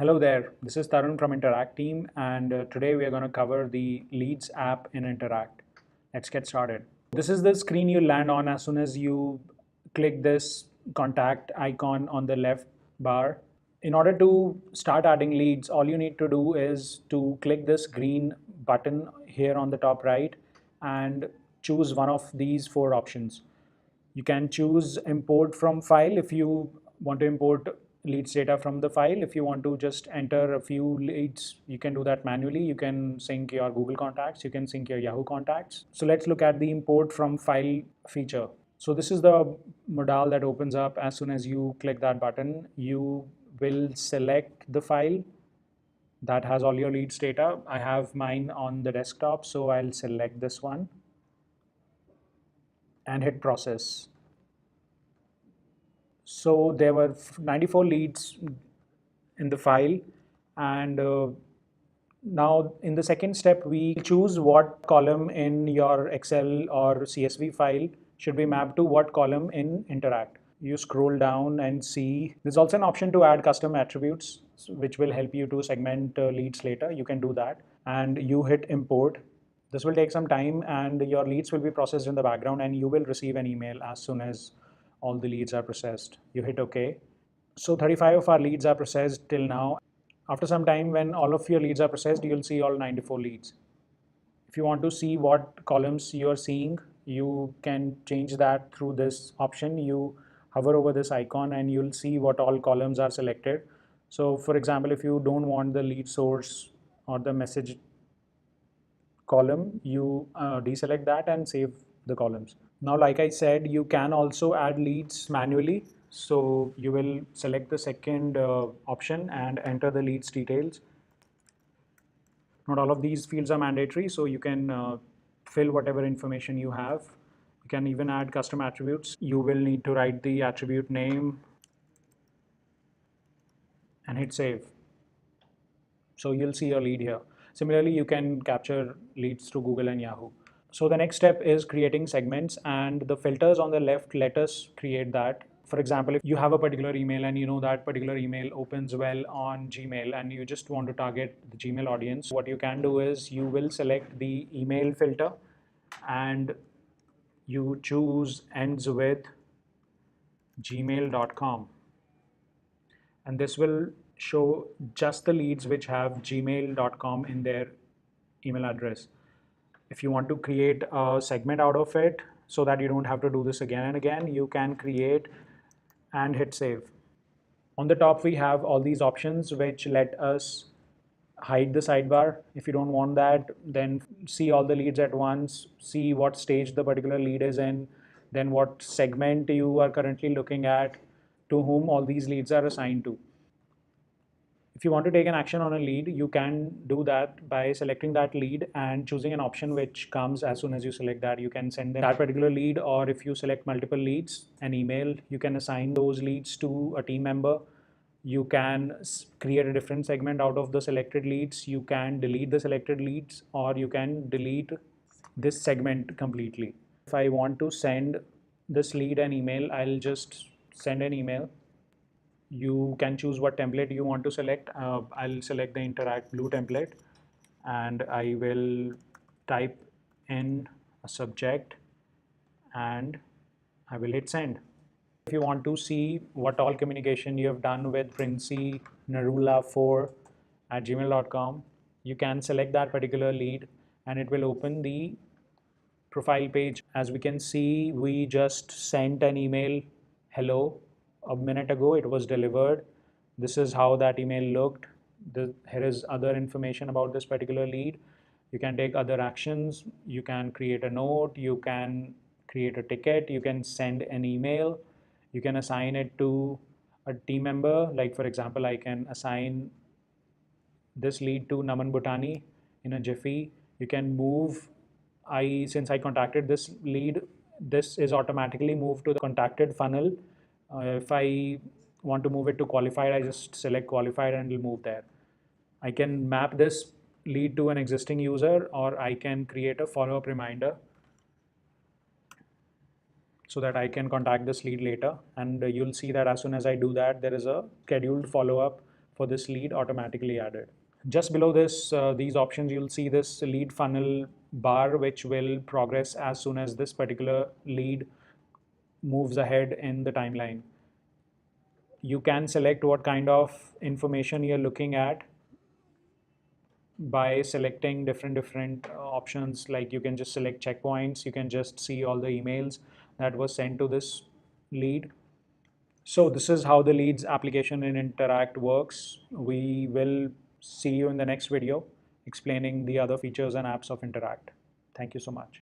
Hello there, this is Tarun from Interact team, and today we are going to cover the Leads app in Interact. Let's get started. This is the screen you land on as soon as you click this contact icon on the left bar. In order to start adding leads, all you need to do is to click this green button here on the top right and choose one of these four options. You can choose import from file if you want to import leads data from the file. If you want to just enter a few leads, you can do that manually. You can sync your Google contacts, you can sync your Yahoo contacts. So let's look at the import from file feature. So this is the modal that opens up as soon as you click that button. You will select the file that has all your leads data. I have mine on the desktop, so I'll select this one and hit process. So there were 94 leads in the file, and now in the second step we choose what column in your Excel or CSV file should be mapped to what column in Interact. You scroll down and see there's also an option to add custom attributes which will help you to segment leads later. You can do that and you hit import. This will take some time and your leads will be processed in the background and you will receive an email as soon as all the leads are processed. You hit OK. So 35 of our leads are processed till now. After some time, when all of your leads are processed, you'll see all 94 leads. If you want to see what columns you are seeing, you can change that through this option. You hover over this icon and you'll see what all columns are selected. So for example, if you don't want the lead source or the message column, you deselect that and save the columns. Now, like I said, you can also add leads manually. So you will select the second option and enter the leads details. Not all of these fields are mandatory, so you can fill whatever information you have. You can even add custom attributes. You will need to write the attribute name and hit save. So you'll see your lead here. Similarly, you can capture leads through Google and Yahoo. So the next step is creating segments, and the filters on the left let us create that. For example, if you have a particular email and you know that particular email opens well on Gmail and you just want to target the Gmail audience, what you can do is you will select the email filter and you choose ends with gmail.com, and this will show just the leads which have gmail.com in their email address. If you want to create a segment out of it so that you don't have to do this again and again, you can create and hit save. On the top, we have all these options which let us hide the sidebar. If you don't want that, then see all the leads at once, see what stage the particular lead is in, then what segment you are currently looking at, to whom all these leads are assigned to. If you want to take an action on a lead, you can do that by selecting that lead and choosing an option which comes as soon as you select that. You can send them that particular lead, or if you select multiple leads, an email. You can assign those leads to a team member. You can create a different segment out of the selected leads. You can delete the selected leads, or you can delete this segment completely. If I want to send this lead an email, I'll just send an email. You can choose what template you want to select. I'll select the Interact Blue template and I will type in a subject and I will hit send. If you want to see what all communication you have done with Princey Narula4 at gmail.com, you can select that particular lead and it will open the profile page. As we can see, we just sent an email, hello, a minute ago. It was delivered. This is how that email looked. Here is other information about this particular lead. You can take other actions. You can create a note. You can create a ticket. You can send an email. You can assign it to a team member. Like for example, I can assign this lead to Naman Bhutani in a jiffy. You can move. Since I contacted this lead, this is automatically moved to the contacted funnel. If I want to move it to qualified, I just select qualified and it'll move there. I can map this lead to an existing user, or I can create a follow-up reminder so that I can contact this lead later. And you'll see that as soon as I do that, there is a scheduled follow-up for this lead automatically added. Just below this, these options, you'll see this lead funnel bar, which will progress as soon as this particular lead moves ahead in the timeline. You can select what kind of information you're looking at by selecting different options. Like you can just select checkpoints, you can just see all the emails that was sent to this lead. So this is how the leads application in Interact works. We will see you in the next video explaining the other features and apps of Interact. Thank you so much.